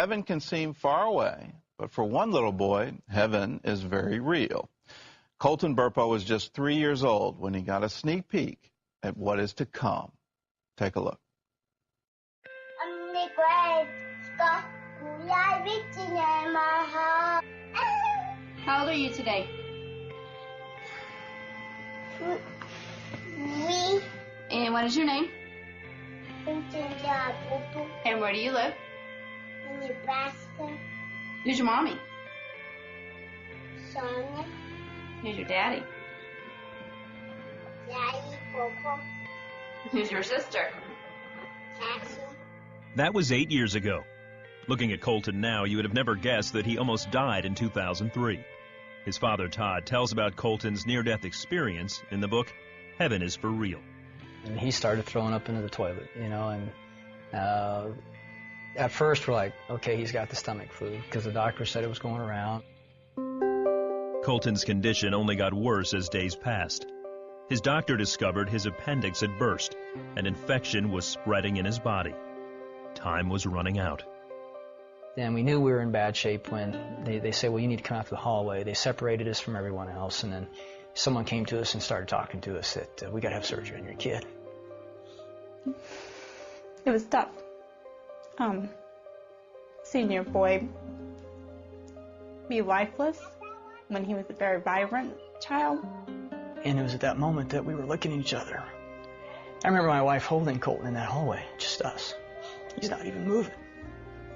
Heaven can seem far away, but for one little boy, heaven is very real. Colton Burpo was just 3 years old when he got a sneak peek at what is to come. Take a look. How old are you today? Me. And what is your name? And where do you live? In Nebraska. Who's your mommy? Sonia. Who's your daddy? Daddy. Coco. Who's your sister? Cassie. That was 8 years ago. Looking at Colton now, you would have never guessed that he almost died in 2003. His father, Todd, tells about Colton's near-death experience in the book, Heaven is for Real. And he started throwing up into the toilet, you know, and at first we're like, okay, he's got the stomach flu, because the doctor said it was going around. Colton's condition only got worse as days passed. His doctor discovered his appendix had burst. An infection was spreading in his body. Time was running out. And we knew we were in bad shape when they said, well, you need to come out to the hallway. They separated us from everyone else, and then someone came to us and started talking to us that we got to have surgery on your kid. It was tough. Seeing your boy be lifeless when he was a very vibrant child. And it was at that moment that we were looking at each other. I remember my wife holding Colton in that hallway, just us. He's not even moving.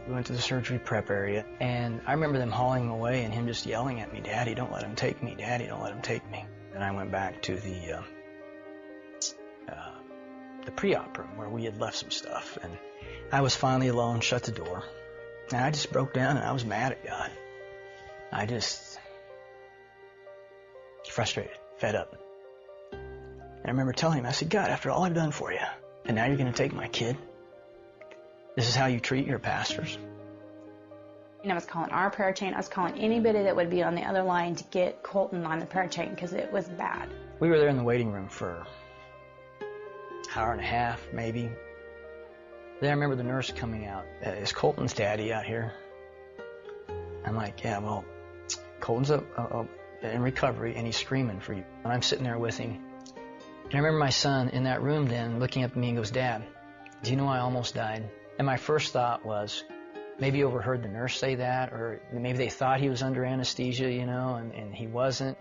We went to the surgery prep area, and I remember them hauling him away and him just yelling at me, Daddy, don't let him take me. Daddy, don't let him take me. And I went back to the pre-op room where we had left some stuff, and I was finally alone, shut the door, and I just broke down and I was mad at God. I just frustrated, fed up. And I remember telling him, I said, God, after all I've done for you, and now you're going to take my kid? This is how you treat your pastors? And I was calling our prayer chain. I was calling anybody that would be on the other line to get Colton on the prayer chain because it was bad. We were there in the waiting room for an hour and a half, maybe. Then I remember the nurse coming out. Is Colton's daddy out here? I'm like, yeah, well, Colton's in recovery and he's screaming for you. And I'm sitting there with him. And I remember my son in that room then looking up at me and goes, Dad, do you know I almost died? And my first thought was, maybe overheard the nurse say that, or maybe they thought he was under anesthesia, you know, and he wasn't.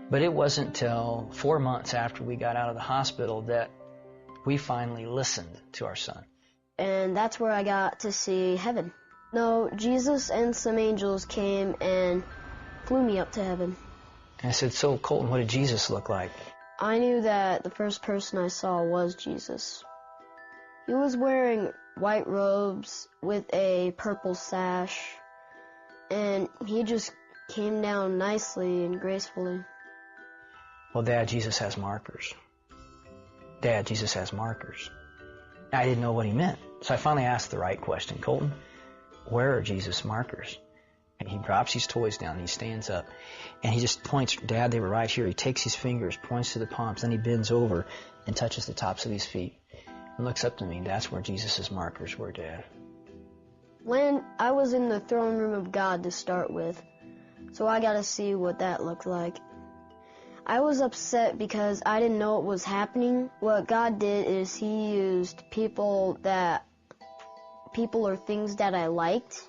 But it wasn't till 4 months after we got out of the hospital that we finally listened to our son. And that's where I got to see heaven. No, Jesus and some angels came and flew me up to heaven. And I said, so Colton, what did Jesus look like? I knew that the first person I saw was Jesus. He was wearing white robes with a purple sash, and he just came down nicely and gracefully. Well, Dad, Jesus has markers. Dad, Jesus has markers. I didn't know what he meant, so I finally asked the right question. Colton, where are Jesus' markers? And he drops his toys down, and he stands up, and he just points, Dad, they were right here. He takes his fingers, points to the palms, then he bends over and touches the tops of his feet and looks up to me. That's where Jesus' markers were, Dad. When I was in the throne room of God to start with, so I got to see what that looked like. I was upset because I didn't know what was happening. What God did is he used people or things that I liked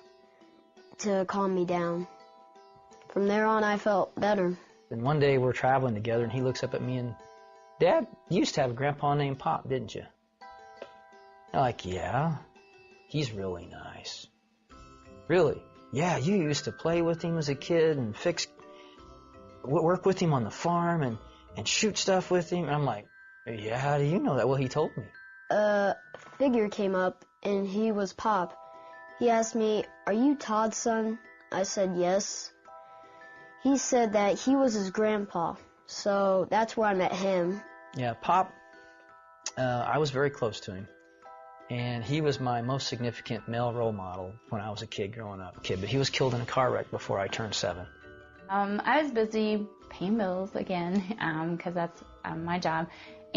to calm me down. From there on, I felt better. And one day we're traveling together, and he looks up at me and, Dad, you used to have a grandpa named Pop, didn't you? I'm like, yeah, he's really nice. Really? Yeah, you used to play with him as a kid and work with him on the farm and shoot stuff with him. And I'm like, yeah, how do you know that? Well, he told me. A figure came up, and he was Pop. He asked me, are you Todd's son? I said yes. He said that he was his grandpa, so that's where I met him. Yeah, Pop, I was very close to him. And he was my most significant male role model when I was a kid growing up. But he was killed in a car wreck before I turned 7. I was busy paying bills again, because that's my job.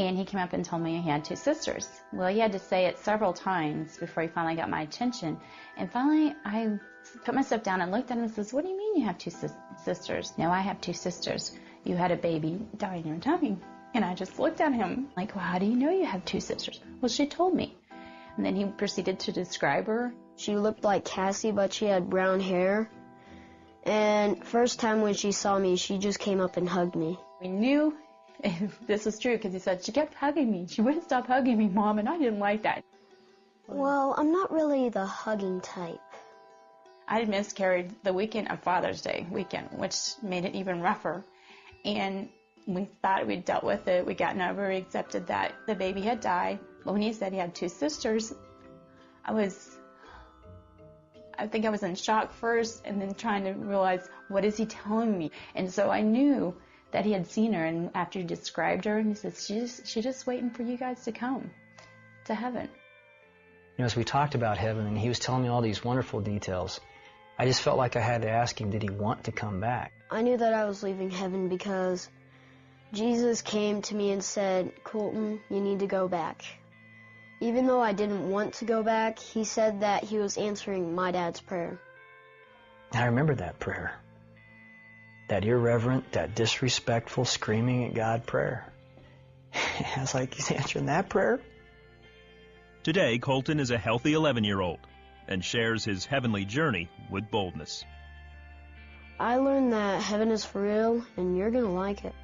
And he came up and told me he had 2 sisters. Well, he had to say it several times before he finally got my attention. And finally, I put myself down and looked at him and says, "What do you mean you have 2 sisters?" "No, I have 2 sisters. You had a baby die in your tummy." And I just looked at him like, "Well, how do you know you have 2 sisters?" "Well, she told me." And then he proceeded to describe her. She looked like Cassie, but she had brown hair. And first time when she saw me, she just came up and hugged me. We knew this was true because he said, "She kept hugging me. She wouldn't stop hugging me, Mom," and I didn't like that. Well, I'm not really the hugging type. I had miscarried the weekend of Father's Day weekend, which made it even rougher. And we thought we'd dealt with it. We gotten over, we accepted that the baby had died. But when he said he had 2 sisters, I think I was in shock first and then trying to realize, what is he telling me? And so I knew that he had seen her, and after he described her, and he said, she's just waiting for you guys to come to heaven. You know, as we talked about heaven, and he was telling me all these wonderful details, I just felt like I had to ask him, did he want to come back? I knew that I was leaving heaven because Jesus came to me and said, "Colton, you need to go back." Even though I didn't want to go back, he said that he was answering my dad's prayer. I remember that prayer. That irreverent, that disrespectful, screaming at God prayer. I was like, he's answering that prayer? Today, Colton is a healthy 11-year-old and shares his heavenly journey with boldness. I learned that heaven is for real, and you're going to like it.